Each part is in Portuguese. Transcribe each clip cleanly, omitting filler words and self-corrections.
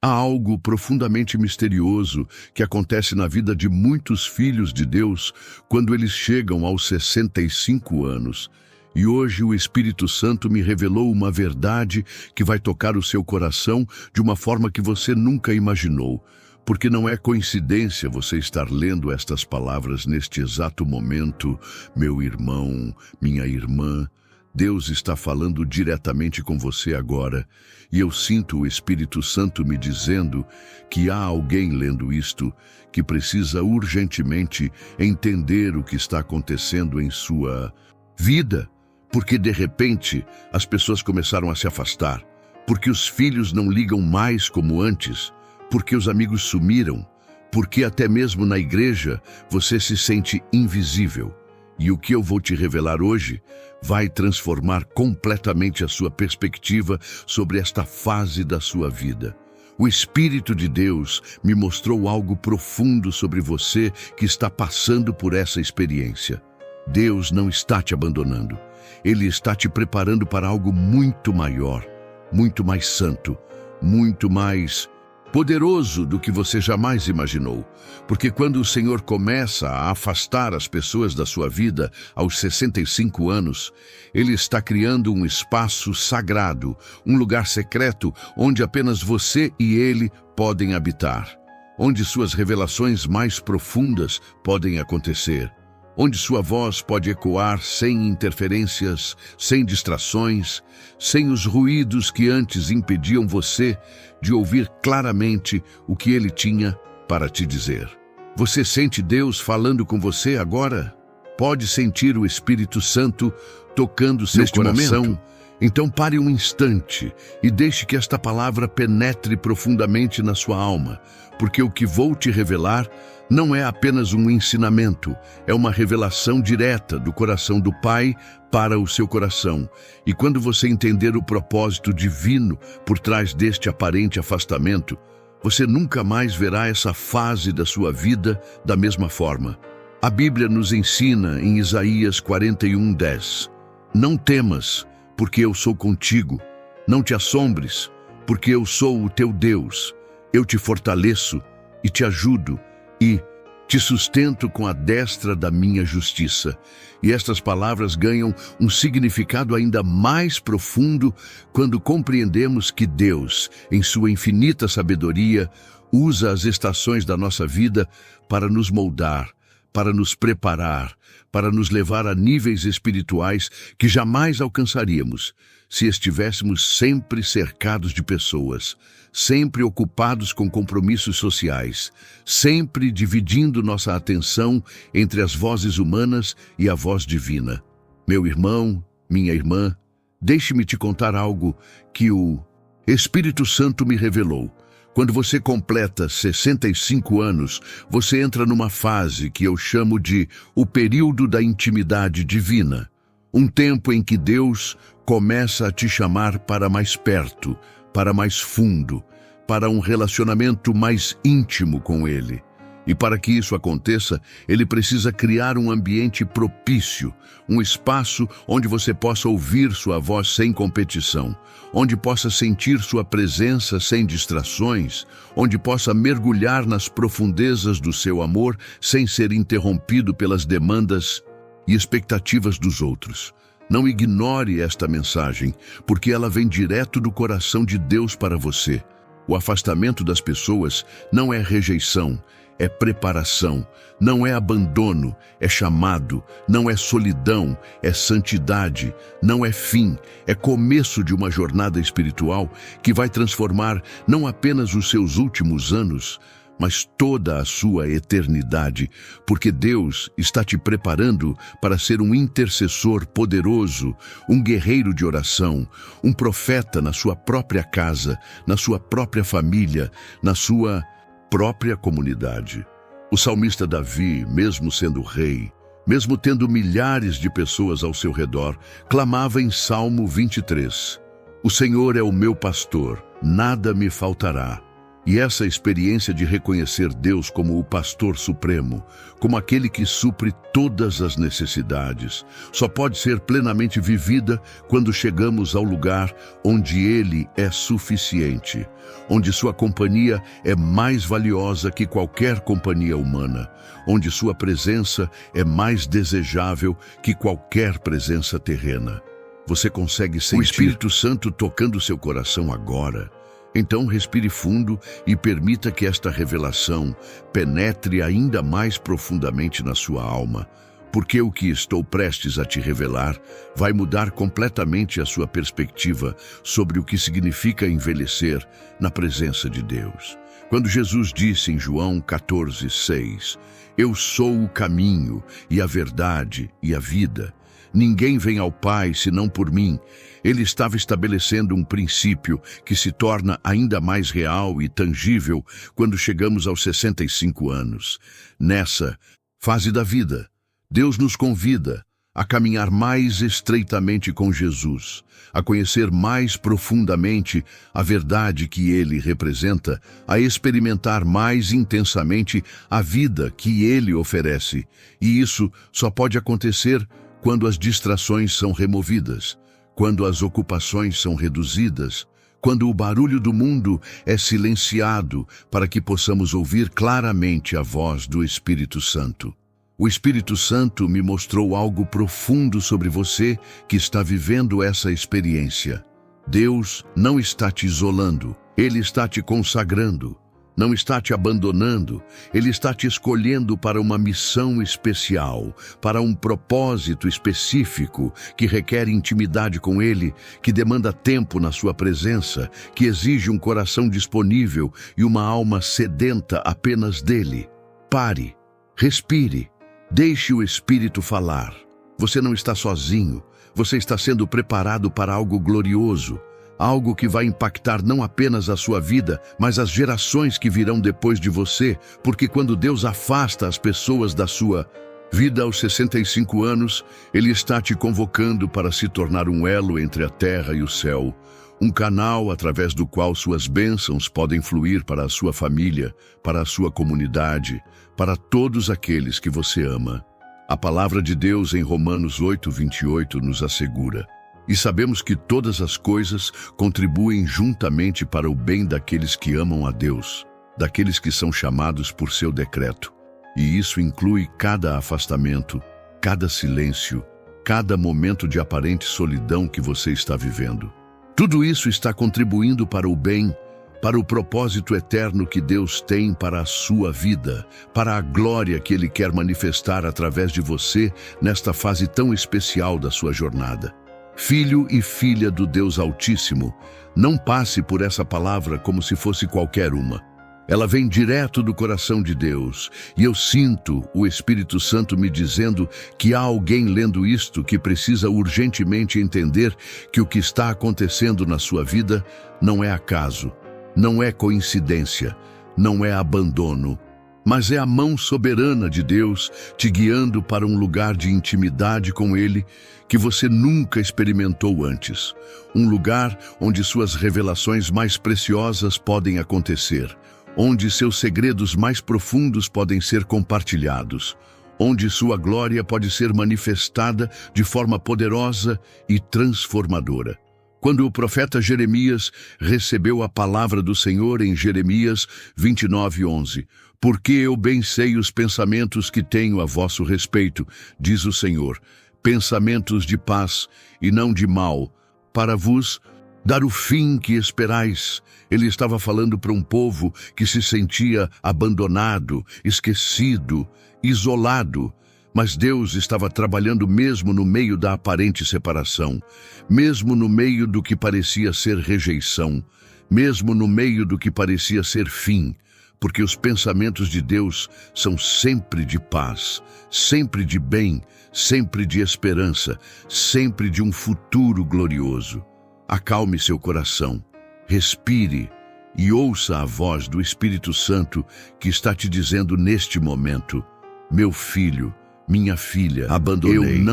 Há algo profundamente misterioso que acontece na vida de muitos filhos de Deus quando eles chegam aos 65 anos. E hoje o Espírito Santo me revelou uma verdade que vai tocar o seu coração de uma forma que você nunca imaginou. Porque não é coincidência você estar lendo estas palavras neste exato momento, meu irmão, minha irmã. Deus está falando diretamente com você agora, e eu sinto o Espírito Santo me dizendo que há alguém lendo isto que precisa urgentemente entender o que está acontecendo em sua vida, porque de repente as pessoas começaram a se afastar, porque os filhos não ligam mais como antes, porque os amigos sumiram, porque até mesmo na igreja você se sente invisível. E o que eu vou te revelar hoje vai transformar completamente a sua perspectiva sobre esta fase da sua vida. O Espírito de Deus me mostrou algo profundo sobre você que está passando por essa experiência. Deus não está te abandonando. Ele está te preparando para algo muito maior, muito mais santo, muito mais poderoso do que você jamais imaginou. Porque quando o Senhor começa a afastar as pessoas da sua vida aos 65 anos, Ele está criando um espaço sagrado, um lugar secreto onde apenas você e Ele podem habitar, onde suas revelações mais profundas podem acontecer, onde sua voz pode ecoar sem interferências, sem distrações, sem os ruídos que antes impediam você de ouvir claramente o que Ele tinha para te dizer. Você sente Deus falando com você agora? Pode sentir o Espírito Santo tocando seu coração? Então pare um instante e deixe que esta palavra penetre profundamente na sua alma, porque o que vou te revelar não é apenas um ensinamento, é uma revelação direta do coração do Pai para o seu coração. E quando você entender o propósito divino por trás deste aparente afastamento, você nunca mais verá essa fase da sua vida da mesma forma. A Bíblia nos ensina em Isaías 41:10: Não temas, porque eu sou contigo. Não te assombres, porque eu sou o teu Deus. Eu te fortaleço e te ajudo e te sustento com a destra da minha justiça. E estas palavras ganham um significado ainda mais profundo quando compreendemos que Deus, em sua infinita sabedoria, usa as estações da nossa vida para nos moldar, para nos preparar, para nos levar a níveis espirituais que jamais alcançaríamos se estivéssemos sempre cercados de pessoas, sempre ocupados com compromissos sociais, sempre dividindo nossa atenção entre as vozes humanas e a voz divina. Meu irmão, minha irmã, deixe-me te contar algo que o Espírito Santo me revelou. Quando você completa 65 anos, você entra numa fase que eu chamo de o período da intimidade divina. Um tempo em que Deus começa a te chamar para mais perto, para mais fundo, para um relacionamento mais íntimo com Ele. E para que isso aconteça, Ele precisa criar um ambiente propício, um espaço onde você possa ouvir sua voz sem competição, onde possa sentir sua presença sem distrações, onde possa mergulhar nas profundezas do seu amor sem ser interrompido pelas demandas e expectativas dos outros. Não ignore esta mensagem, porque ela vem direto do coração de Deus para você. O afastamento das pessoas não é rejeição, é preparação, não é abandono, é chamado, não é solidão, é santidade, não é fim, é começo de uma jornada espiritual que vai transformar não apenas os seus últimos anos, mas toda a sua eternidade, porque Deus está te preparando para ser um intercessor poderoso, um guerreiro de oração, um profeta na sua própria casa, na sua própria família, na sua própria comunidade. O salmista Davi, mesmo sendo rei, mesmo tendo milhares de pessoas ao seu redor, clamava em Salmo 23: O Senhor é o meu pastor, nada me faltará. E essa experiência de reconhecer Deus como o pastor supremo, como aquele que supre todas as necessidades, só pode ser plenamente vivida quando chegamos ao lugar onde Ele é suficiente, onde sua companhia é mais valiosa que qualquer companhia humana, onde sua presença é mais desejável que qualquer presença terrena. Você consegue sentir o Espírito Santo tocando seu coração agora? Então respire fundo e permita que esta revelação penetre ainda mais profundamente na sua alma, porque o que estou prestes a te revelar vai mudar completamente a sua perspectiva sobre o que significa envelhecer na presença de Deus. Quando Jesus disse em João 14:6, "Eu sou o caminho e a verdade e a vida. Ninguém vem ao Pai senão por mim." Ele estava estabelecendo um princípio que se torna ainda mais real e tangível quando chegamos aos 65 anos. Nessa fase da vida, Deus nos convida a caminhar mais estreitamente com Jesus, a conhecer mais profundamente a verdade que Ele representa, a experimentar mais intensamente a vida que Ele oferece. E isso só pode acontecer quando as distrações são removidas, quando as ocupações são reduzidas, quando o barulho do mundo é silenciado para que possamos ouvir claramente a voz do Espírito Santo. O Espírito Santo me mostrou algo profundo sobre você que está vivendo essa experiência. Deus não está te isolando, Ele está te consagrando. Não está te abandonando, Ele está te escolhendo para uma missão especial, para um propósito específico que requer intimidade com Ele, que demanda tempo na sua presença, que exige um coração disponível e uma alma sedenta apenas dEle. Pare, respire, deixe o Espírito falar. Você não está sozinho, você está sendo preparado para algo glorioso. Algo que vai impactar não apenas a sua vida, mas as gerações que virão depois de você, porque quando Deus afasta as pessoas da sua vida aos 65 anos, Ele está te convocando para se tornar um elo entre a terra e o céu, um canal através do qual suas bênçãos podem fluir para a sua família, para a sua comunidade, para todos aqueles que você ama. A palavra de Deus em Romanos 8:28 nos assegura: "E sabemos que todas as coisas contribuem juntamente para o bem daqueles que amam a Deus, daqueles que são chamados por seu decreto." E isso inclui cada afastamento, cada silêncio, cada momento de aparente solidão que você está vivendo. Tudo isso está contribuindo para o bem, para o propósito eterno que Deus tem para a sua vida, para a glória que Ele quer manifestar através de você nesta fase tão especial da sua jornada. Filho e filha do Deus Altíssimo, não passe por essa palavra como se fosse qualquer uma. Ela vem direto do coração de Deus, e eu sinto o Espírito Santo me dizendo que há alguém lendo isto que precisa urgentemente entender que o que está acontecendo na sua vida não é acaso, não é coincidência, não é abandono, mas é a mão soberana de Deus te guiando para um lugar de intimidade com Ele que você nunca experimentou antes. Um lugar onde suas revelações mais preciosas podem acontecer, onde seus segredos mais profundos podem ser compartilhados, onde sua glória pode ser manifestada de forma poderosa e transformadora. Quando o profeta Jeremias recebeu a palavra do Senhor em Jeremias 29:11, "Porque eu bem sei os pensamentos que tenho a vosso respeito, diz o Senhor, pensamentos de paz e não de mal, para vos dar o fim que esperais." Ele estava falando para um povo que se sentia abandonado, esquecido, isolado. Mas Deus estava trabalhando mesmo no meio da aparente separação, mesmo no meio do que parecia ser rejeição, mesmo no meio do que parecia ser fim, porque os pensamentos de Deus são sempre de paz, sempre de bem, sempre de esperança, sempre de um futuro glorioso. Acalme seu coração, respire e ouça a voz do Espírito Santo que está te dizendo neste momento: "Meu filho, Minha filha, abandonei.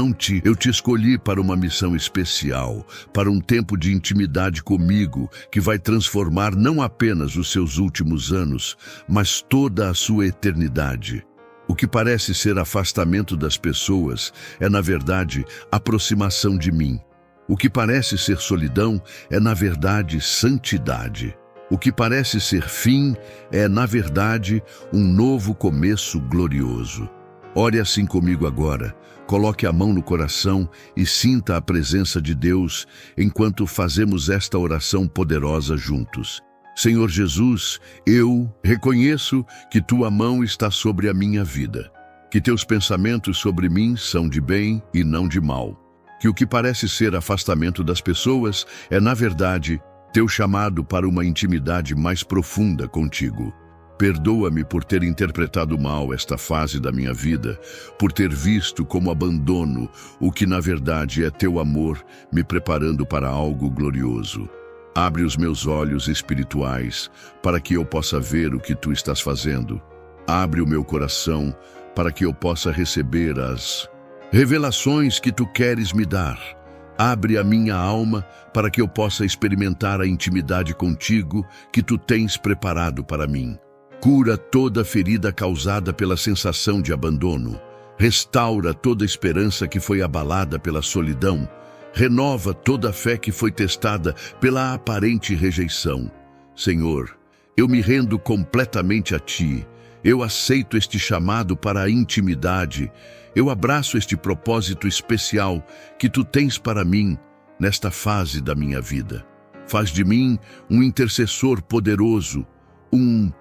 Eu te escolhi para uma missão especial, para um tempo de intimidade comigo, que vai transformar não apenas os seus últimos anos, mas toda a sua eternidade. O que parece ser afastamento das pessoas é, na verdade, aproximação de mim. O que parece ser solidão é, na verdade, santidade. O que parece ser fim é, na verdade, um novo começo glorioso. Ore assim comigo agora, coloque a mão no coração e sinta a presença de Deus enquanto fazemos esta oração poderosa juntos. Senhor Jesus, eu reconheço que Tua mão está sobre a minha vida, que Teus pensamentos sobre mim são de bem e não de mal, que o que parece ser afastamento das pessoas é, na verdade, Teu chamado para uma intimidade mais profunda contigo. Perdoa-me por ter interpretado mal esta fase da minha vida, por ter visto como abandono o que na verdade é Teu amor me preparando para algo glorioso. Abre os meus olhos espirituais para que eu possa ver o que Tu estás fazendo. Abre o meu coração para que eu possa receber as revelações que Tu queres me dar. Abre a minha alma para que eu possa experimentar a intimidade contigo que Tu tens preparado para mim. Cura toda ferida causada pela sensação de abandono. Restaura toda esperança que foi abalada pela solidão. Renova toda a fé que foi testada pela aparente rejeição. Senhor, eu me rendo completamente a Ti. Eu aceito este chamado para a intimidade. Eu abraço este propósito especial que Tu tens para mim nesta fase da minha vida. Faz de mim um intercessor poderoso, um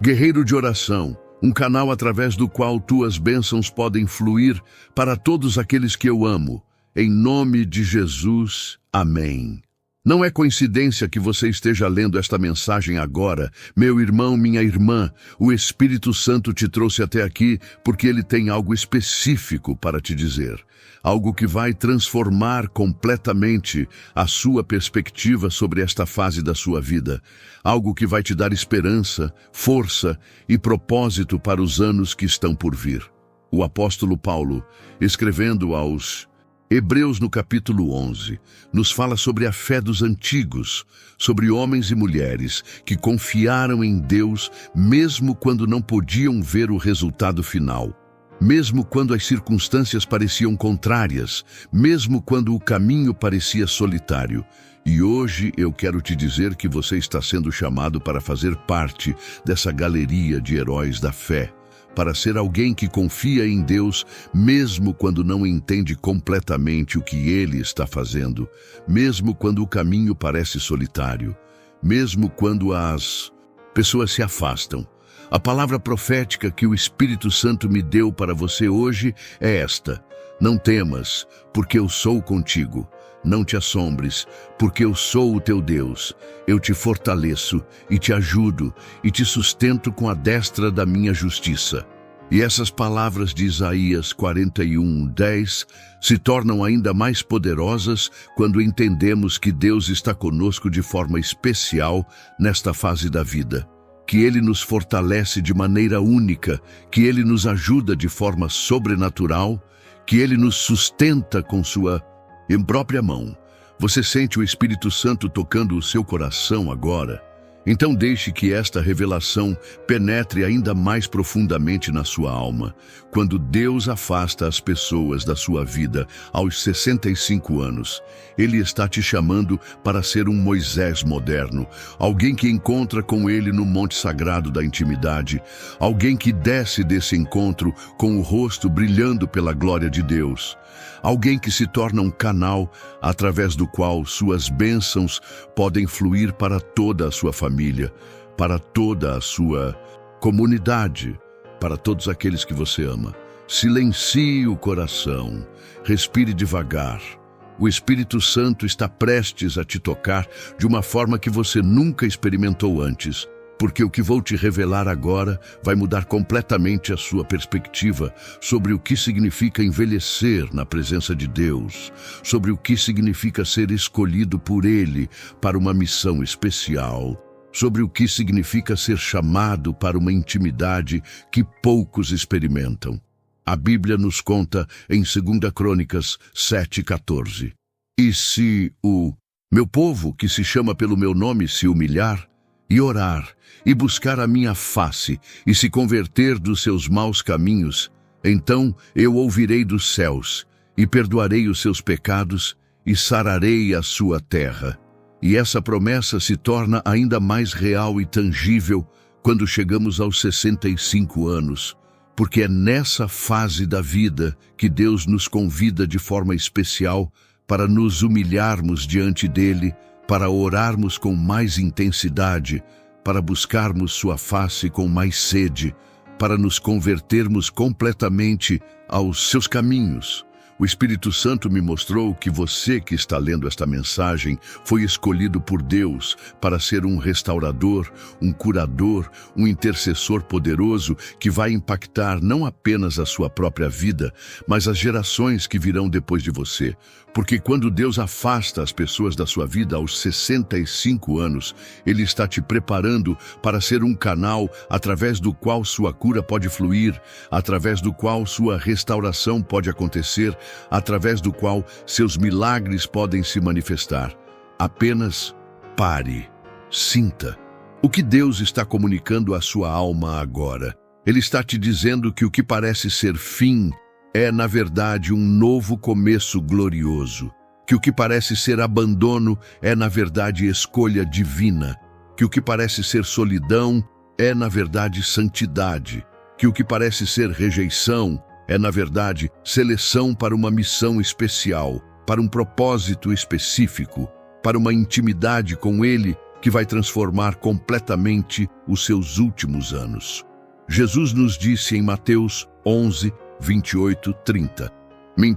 guerreiro de oração, um canal através do qual Tuas bênçãos podem fluir para todos aqueles que eu amo. Em nome de Jesus, amém. Não é coincidência que você esteja lendo esta mensagem agora. Meu irmão, minha irmã, o Espírito Santo te trouxe até aqui porque Ele tem algo específico para te dizer. Algo que vai transformar completamente a sua perspectiva sobre esta fase da sua vida. Algo que vai te dar esperança, força e propósito para os anos que estão por vir. O apóstolo Paulo, escrevendo aos Hebreus no capítulo 11, nos fala sobre a fé dos antigos, sobre homens e mulheres que confiaram em Deus mesmo quando não podiam ver o resultado final. Mesmo quando as circunstâncias pareciam contrárias, mesmo quando o caminho parecia solitário. E hoje eu quero te dizer que você está sendo chamado para fazer parte dessa galeria de heróis da fé, para ser alguém que confia em Deus mesmo quando não entende completamente o que Ele está fazendo, mesmo quando o caminho parece solitário, mesmo quando as pessoas se afastam. A palavra profética que o Espírito Santo me deu para você hoje é esta: não temas, porque eu sou contigo. Não te assombres, porque eu sou o teu Deus. Eu te fortaleço e te ajudo e te sustento com a destra da minha justiça. E essas palavras de Isaías 41:10 se tornam ainda mais poderosas quando entendemos que Deus está conosco de forma especial nesta fase da vida. Que Ele nos fortalece de maneira única, que Ele nos ajuda de forma sobrenatural, que Ele nos sustenta com sua própria mão. Você sente o Espírito Santo tocando o seu coração agora? Então deixe que esta revelação penetre ainda mais profundamente na sua alma. Quando Deus afasta as pessoas da sua vida aos 65 anos, Ele está te chamando para ser um Moisés moderno, alguém que encontra com Ele no monte sagrado da intimidade, alguém que desce desse encontro com o rosto brilhando pela glória de Deus. Alguém que se torna um canal através do qual suas bênçãos podem fluir para toda a sua família, para toda a sua comunidade, para todos aqueles que você ama. Silencie o coração, respire devagar. O Espírito Santo está prestes a te tocar de uma forma que você nunca experimentou antes. Porque o que vou te revelar agora vai mudar completamente a sua perspectiva sobre o que significa envelhecer na presença de Deus, sobre o que significa ser escolhido por Ele para uma missão especial, sobre o que significa ser chamado para uma intimidade que poucos experimentam. A Bíblia nos conta em 2 Crônicas 7,14. E se o meu povo, que se chama pelo meu nome, se humilhar e orar e buscar a minha face e se converter dos seus maus caminhos, então eu ouvirei dos céus e perdoarei os seus pecados e sararei a sua terra. E essa promessa se torna ainda mais real e tangível quando chegamos aos 65 anos, porque é nessa fase da vida que Deus nos convida de forma especial para nos humilharmos diante dele, para orarmos com mais intensidade, para buscarmos sua face com mais sede, para nos convertermos completamente aos seus caminhos. O Espírito Santo me mostrou que você que está lendo esta mensagem foi escolhido por Deus para ser um restaurador, um curador, um intercessor poderoso que vai impactar não apenas a sua própria vida, mas as gerações que virão depois de você. Porque quando Deus afasta as pessoas da sua vida aos 65 anos, Ele está te preparando para ser um canal através do qual sua cura pode fluir, através do qual sua restauração pode acontecer, através do qual seus milagres podem se manifestar. Apenas pare, sinta. O que Deus está comunicando à sua alma agora? Ele está te dizendo que o que parece ser fim é, na verdade, um novo começo glorioso. Que o que parece ser abandono é, na verdade, escolha divina. Que o que parece ser solidão é, na verdade, santidade. Que o que parece ser rejeição é, na verdade, seleção para uma missão especial, para um propósito específico, para uma intimidade com Ele que vai transformar completamente os seus últimos anos. Jesus nos disse em Mateus 11, 28, 30.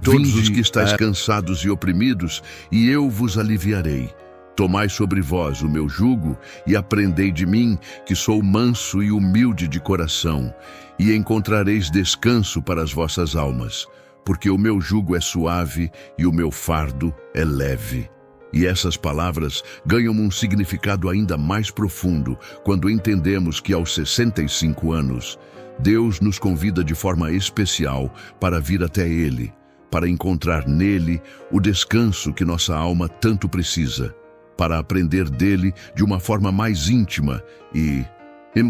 Todos os que estáis cansados e oprimidos, e eu vos aliviarei. Tomai sobre vós o meu jugo e aprendei de mim, que sou manso e humilde de coração, e encontrareis descanso para as vossas almas, porque o meu jugo é suave e o meu fardo é leve. E essas palavras ganham um significado ainda mais profundo quando entendemos que aos 65 anos, Deus nos convida de forma especial para vir até Ele, para encontrar nele o descanso que nossa alma tanto precisa, para aprender dele de uma forma mais íntima e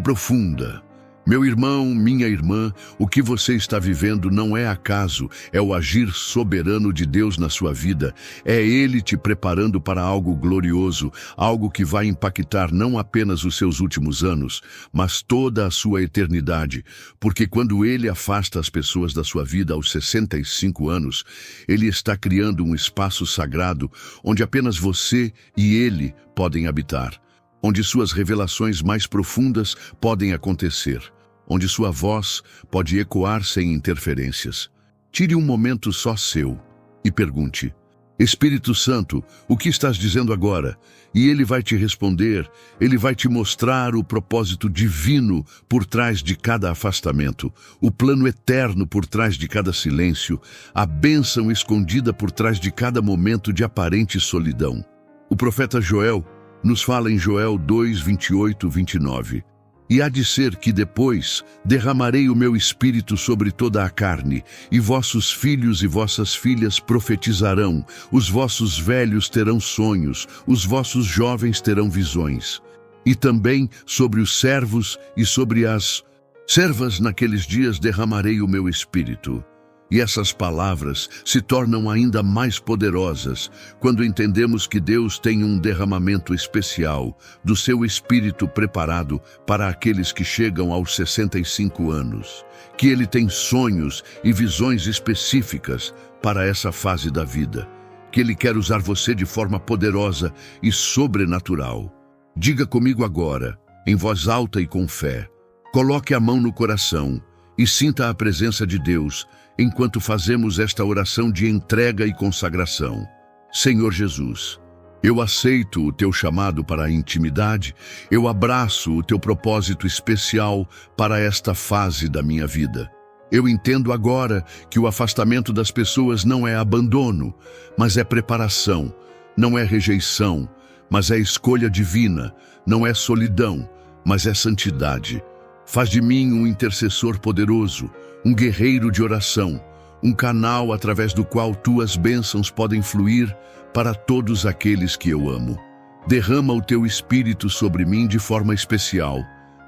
profunda. Meu irmão, minha irmã, o que você está vivendo não é acaso, é o agir soberano de Deus na sua vida. É Ele te preparando para algo glorioso, algo que vai impactar não apenas os seus últimos anos, mas toda a sua eternidade. Porque quando Ele afasta as pessoas da sua vida aos 65 anos, Ele está criando um espaço sagrado onde apenas você e Ele podem habitar, onde suas revelações mais profundas podem acontecer, onde sua voz pode ecoar sem interferências. Tire um momento só seu e pergunte: Espírito Santo, o que estás dizendo agora? E Ele vai te responder, Ele vai te mostrar o propósito divino por trás de cada afastamento, o plano eterno por trás de cada silêncio, a bênção escondida por trás de cada momento de aparente solidão. O profeta Joel nos fala em Joel 2, 28, 29. E há de ser que depois derramarei o meu espírito sobre toda a carne, e vossos filhos e vossas filhas profetizarão, os vossos velhos terão sonhos, os vossos jovens terão visões. E também sobre os servos e sobre as servas naqueles dias derramarei o meu espírito. E essas palavras se tornam ainda mais poderosas quando entendemos que Deus tem um derramamento especial do seu Espírito preparado para aqueles que chegam aos 65 anos, que Ele tem sonhos e visões específicas para essa fase da vida, que Ele quer usar você de forma poderosa e sobrenatural. Diga comigo agora, em voz alta e com fé, coloque a mão no coração e sinta a presença de Deus enquanto fazemos esta oração de entrega e consagração. Senhor Jesus, eu aceito o teu chamado para a intimidade, eu abraço o teu propósito especial para esta fase da minha vida. Eu entendo agora que o afastamento das pessoas não é abandono, mas é preparação, não é rejeição, mas é escolha divina, não é solidão, mas é santidade. Faz de mim um intercessor poderoso, um guerreiro de oração, um canal através do qual tuas bênçãos podem fluir para todos aqueles que eu amo. Derrama o teu espírito sobre mim de forma especial.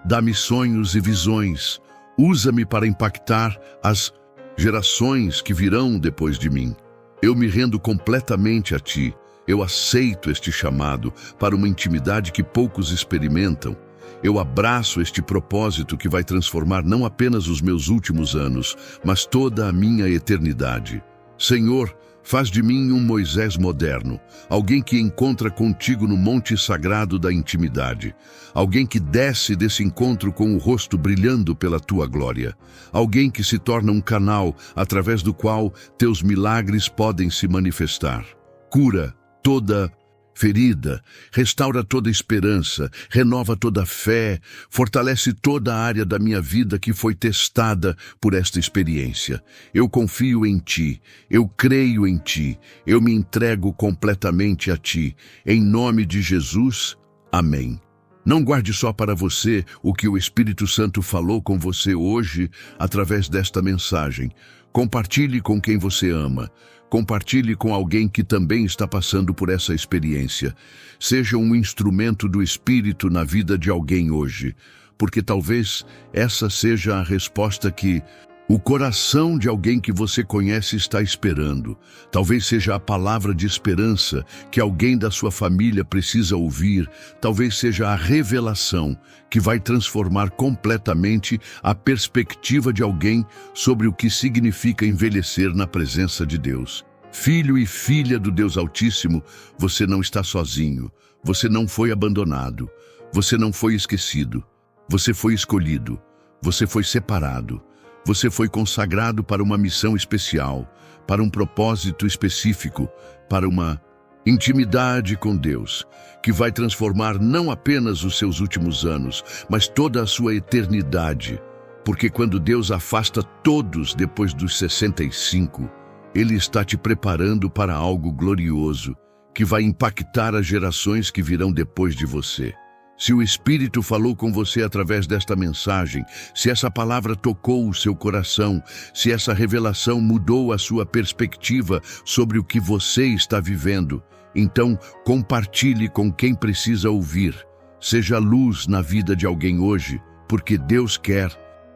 Dá-me sonhos e visões. Usa-me para impactar as gerações que virão depois de mim. Eu me rendo completamente a ti. Eu aceito este chamado para uma intimidade que poucos experimentam. Eu abraço este propósito que vai transformar não apenas os meus últimos anos, mas toda a minha eternidade. Senhor, faz de mim um Moisés moderno, alguém que encontra contigo no monte sagrado da intimidade, alguém que desce desse encontro com o rosto brilhando pela tua glória, alguém que se torna um canal através do qual teus milagres podem se manifestar. Cura toda ferida, restaura toda esperança, renova toda fé, fortalece toda a área da minha vida que foi testada por esta experiência. Eu confio em ti, eu creio em ti, eu me entrego completamente a ti. Em nome de Jesus, amém. Não guarde só para você o que o Espírito Santo falou com você hoje através desta mensagem. Compartilhe com quem você ama. Compartilhe com alguém que também está passando por essa experiência. Seja um instrumento do Espírito na vida de alguém hoje, porque talvez essa seja a resposta que o coração de alguém que você conhece está esperando. Talvez seja a palavra de esperança que alguém da sua família precisa ouvir. Talvez seja a revelação que vai transformar completamente a perspectiva de alguém sobre o que significa envelhecer na presença de Deus. Filho e filha do Deus Altíssimo, você não está sozinho. Você não foi abandonado. Você não foi esquecido. Você foi escolhido. Você foi separado. Você foi consagrado para uma missão especial, para um propósito específico, para uma intimidade com Deus, que vai transformar não apenas os seus últimos anos, mas toda a sua eternidade. Porque quando Deus afasta todos depois dos 65, Ele está te preparando para algo glorioso, que vai impactar as gerações que virão depois de você. Se o Espírito falou com você através desta mensagem, se essa palavra tocou o seu coração, se essa revelação mudou a sua perspectiva sobre o que você está vivendo, então compartilhe com quem precisa ouvir. Seja luz na vida de alguém hoje, porque Deus quer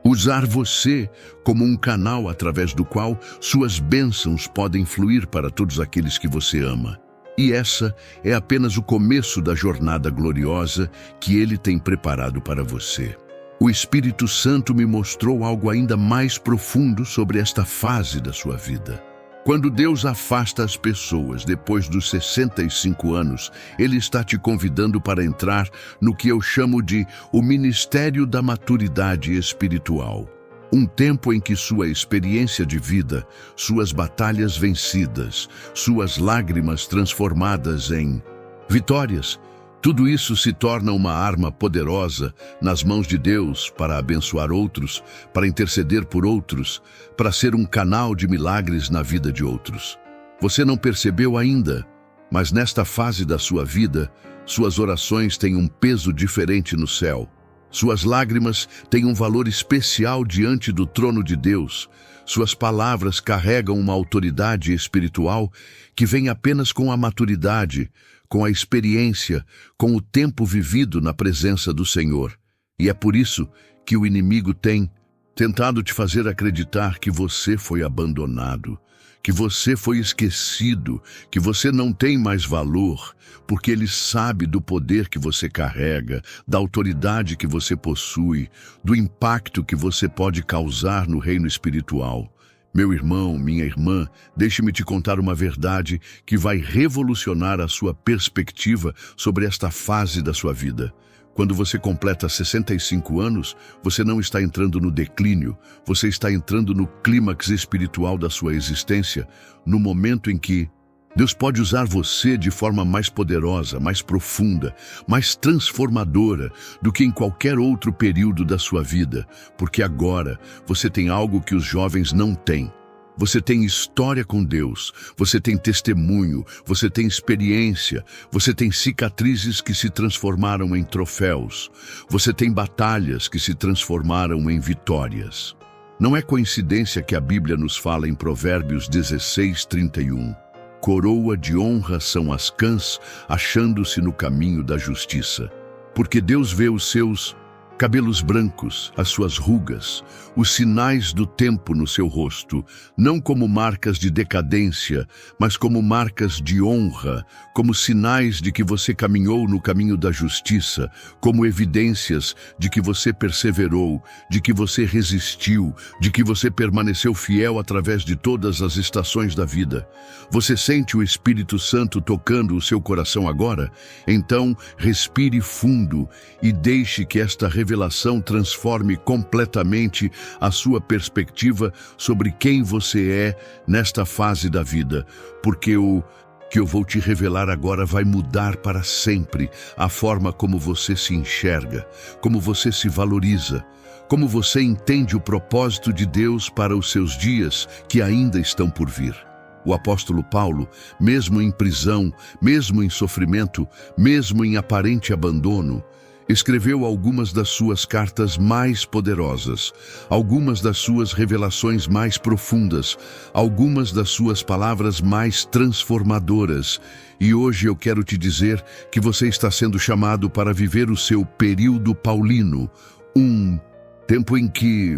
usar você como um canal através do qual suas bênçãos podem fluir para todos aqueles que você ama. E essa é apenas o começo da jornada gloriosa que Ele tem preparado para você. O Espírito Santo me mostrou algo ainda mais profundo sobre esta fase da sua vida. Quando Deus afasta as pessoas depois dos 65 anos, Ele está te convidando para entrar no que eu chamo de o ministério da maturidade espiritual. Um tempo em que sua experiência de vida, suas batalhas vencidas, suas lágrimas transformadas em vitórias, tudo isso se torna uma arma poderosa nas mãos de Deus para abençoar outros, para interceder por outros, para ser um canal de milagres na vida de outros. Você não percebeu ainda, mas nesta fase da sua vida, suas orações têm um peso diferente no céu. Suas lágrimas têm um valor especial diante do trono de Deus. Suas palavras carregam uma autoridade espiritual que vem apenas com a maturidade, com a experiência, com o tempo vivido na presença do Senhor. E é por isso que o inimigo tem tentado te fazer acreditar que você foi abandonado, que você foi esquecido, que você não tem mais valor, porque ele sabe do poder que você carrega, da autoridade que você possui, do impacto que você pode causar no reino espiritual. Meu irmão, minha irmã, deixe-me te contar uma verdade que vai revolucionar a sua perspectiva sobre esta fase da sua vida. Quando você completa 65 anos, você não está entrando no declínio, você está entrando no clímax espiritual da sua existência, no momento em que Deus pode usar você de forma mais poderosa, mais profunda, mais transformadora do que em qualquer outro período da sua vida, porque agora você tem algo que os jovens não têm. Você tem história com Deus, você tem testemunho, você tem experiência, você tem cicatrizes que se transformaram em troféus, você tem batalhas que se transformaram em vitórias. Não é coincidência que a Bíblia nos fala em Provérbios 16:31. Coroa de honra são as cãs, achando-se no caminho da justiça. Porque Deus vê os seus cabelos brancos, as suas rugas, os sinais do tempo no seu rosto, não como marcas de decadência, mas como marcas de honra, como sinais de que você caminhou no caminho da justiça, como evidências de que você perseverou, de que você resistiu, de que você permaneceu fiel através de todas as estações da vida. Você sente o Espírito Santo tocando o seu coração agora? Então, respire fundo e deixe que esta revelação transforme completamente a sua perspectiva sobre quem você é nesta fase da vida, porque o que eu vou te revelar agora vai mudar para sempre a forma como você se enxerga, como você se valoriza, como você entende o propósito de Deus para os seus dias que ainda estão por vir. O apóstolo Paulo, mesmo em prisão, mesmo em sofrimento, mesmo em aparente abandono, escreveu algumas das suas cartas mais poderosas, algumas das suas revelações mais profundas, algumas das suas palavras mais transformadoras. E hoje eu quero te dizer que você está sendo chamado para viver o seu período paulino, um tempo em que,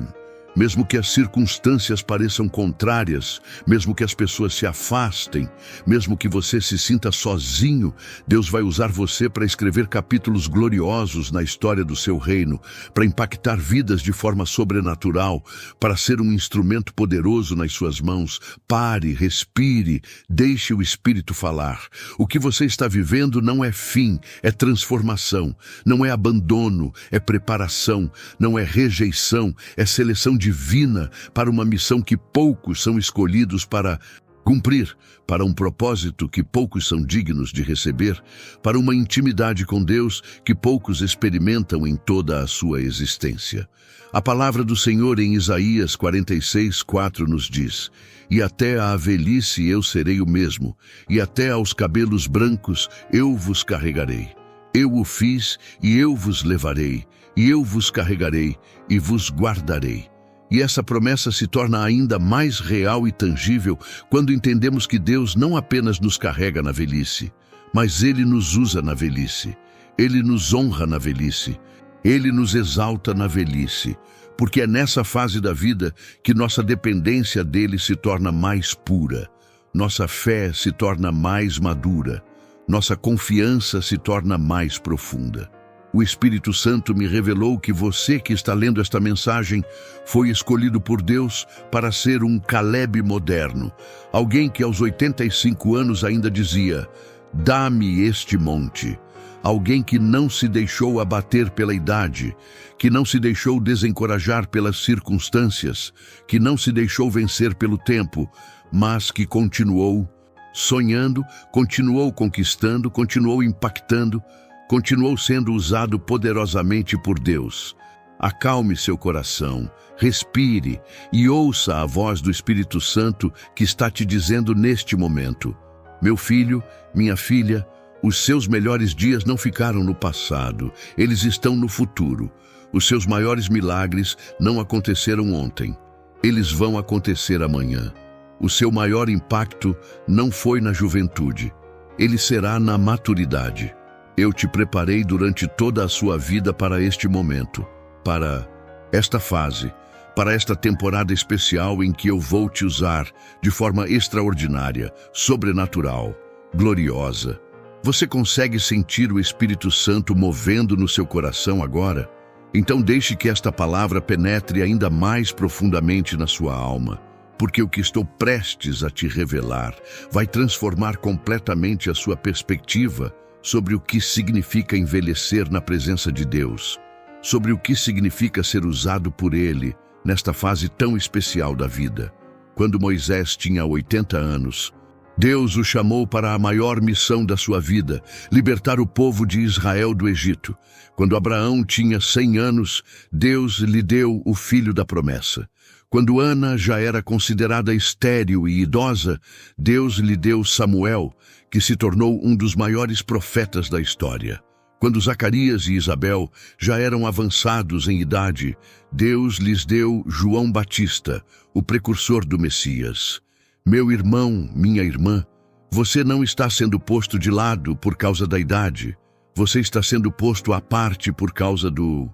mesmo que as circunstâncias pareçam contrárias, mesmo que as pessoas se afastem, mesmo que você se sinta sozinho, Deus vai usar você para escrever capítulos gloriosos na história do seu reino, para impactar vidas de forma sobrenatural, para ser um instrumento poderoso nas suas mãos. Pare, respire, deixe o Espírito falar. O que você está vivendo não é fim, é transformação. Não é abandono, é preparação. Não é rejeição, é seleção divina para uma missão que poucos são escolhidos para cumprir, para um propósito que poucos são dignos de receber, para uma intimidade com Deus que poucos experimentam em toda a sua existência. A palavra do Senhor em Isaías 46:4 nos diz: "E até à velhice eu serei o mesmo, e até aos cabelos brancos eu vos carregarei. Eu o fiz e eu vos levarei, e eu vos carregarei e vos guardarei." E essa promessa se torna ainda mais real e tangível quando entendemos que Deus não apenas nos carrega na velhice, mas Ele nos usa na velhice, Ele nos honra na velhice, Ele nos exalta na velhice, porque é nessa fase da vida que nossa dependência dEle se torna mais pura, nossa fé se torna mais madura, nossa confiança se torna mais profunda. O Espírito Santo me revelou que você que está lendo esta mensagem foi escolhido por Deus para ser um Caleb moderno, alguém que aos 85 anos ainda dizia: "Dá-me este monte." Alguém que não se deixou abater pela idade, que não se deixou desencorajar pelas circunstâncias, que não se deixou vencer pelo tempo, mas que continuou sonhando, continuou conquistando, continuou impactando, continuou sendo usado poderosamente por Deus. Acalme seu coração, respire e ouça a voz do Espírito Santo que está te dizendo neste momento: "Meu filho, minha filha, os seus melhores dias não ficaram no passado, eles estão no futuro. Os seus maiores milagres não aconteceram ontem, eles vão acontecer amanhã. O seu maior impacto não foi na juventude, ele será na maturidade. Eu te preparei durante toda a sua vida para este momento, para esta fase, para esta temporada especial em que eu vou te usar de forma extraordinária, sobrenatural, gloriosa." Você consegue sentir o Espírito Santo movendo no seu coração agora? Então deixe que esta palavra penetre ainda mais profundamente na sua alma, porque o que estou prestes a te revelar vai transformar completamente a sua perspectiva sobre o que significa envelhecer na presença de Deus, sobre o que significa ser usado por Ele nesta fase tão especial da vida. Quando Moisés tinha 80 anos, Deus o chamou para a maior missão da sua vida, libertar o povo de Israel do Egito. Quando Abraão tinha 100 anos, Deus lhe deu o filho da promessa. Quando Ana já era considerada estéril e idosa, Deus lhe deu Samuel, que se tornou um dos maiores profetas da história. Quando Zacarias e Isabel já eram avançados em idade, Deus lhes deu João Batista, o precursor do Messias. Meu irmão, minha irmã, você não está sendo posto de lado por causa da idade. Você está sendo posto à parte por causa do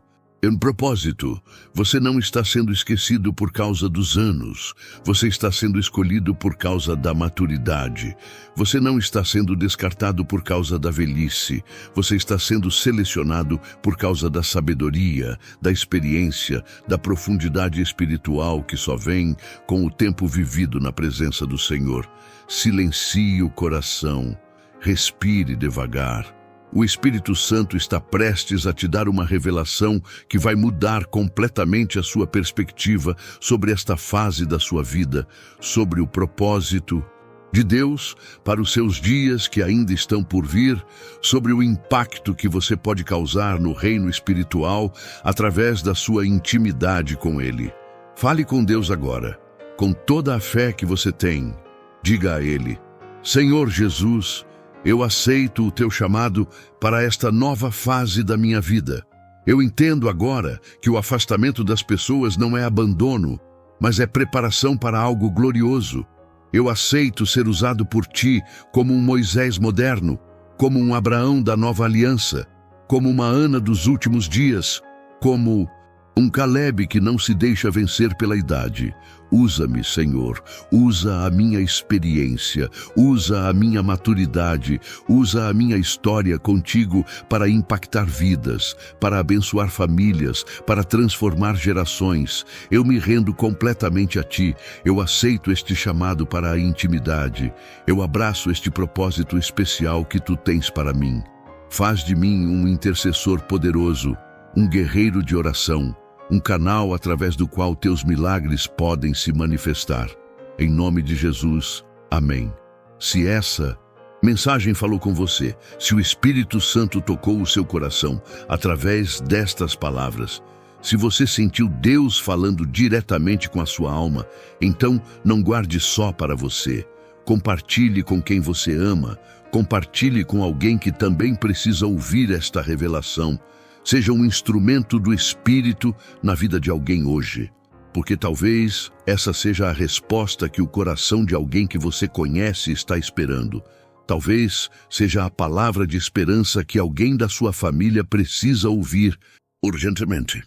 propósito. Você não está sendo esquecido por causa dos anos. Você está sendo escolhido por causa da maturidade. Você não está sendo descartado por causa da velhice. Você está sendo selecionado por causa da sabedoria, da experiência, da profundidade espiritual que só vem com o tempo vivido na presença do Senhor. Silencie o coração. Respire devagar. O Espírito Santo está prestes a te dar uma revelação que vai mudar completamente a sua perspectiva sobre esta fase da sua vida, sobre o propósito de Deus para os seus dias que ainda estão por vir, sobre o impacto que você pode causar no reino espiritual através da sua intimidade com Ele. Fale com Deus agora, com toda a fé que você tem. Diga a Ele: Senhor Jesus, eu aceito o teu chamado para esta nova fase da minha vida. Eu entendo agora que o afastamento das pessoas não é abandono, mas é preparação para algo glorioso. Eu aceito ser usado por ti como um Moisés moderno, como um Abraão da nova aliança, como uma Ana dos últimos dias, como um Caleb que não se deixa vencer pela idade. Usa-me, Senhor, usa a minha experiência, usa a minha maturidade, usa a minha história contigo para impactar vidas, para abençoar famílias, para transformar gerações. Eu me rendo completamente a ti, eu aceito este chamado para a intimidade, eu abraço este propósito especial que tu tens para mim. Faz de mim um intercessor poderoso, um guerreiro de oração, um canal através do qual teus milagres podem se manifestar. Em nome de Jesus, amém. Se essa mensagem falou com você, se o Espírito Santo tocou o seu coração através destas palavras, se você sentiu Deus falando diretamente com a sua alma, então não guarde só para você. Compartilhe com quem você ama, compartilhe com alguém que também precisa ouvir esta revelação. Seja um instrumento do Espírito na vida de alguém hoje, porque talvez essa seja a resposta que o coração de alguém que você conhece está esperando. Talvez seja a palavra de esperança que alguém da sua família precisa ouvir urgentemente.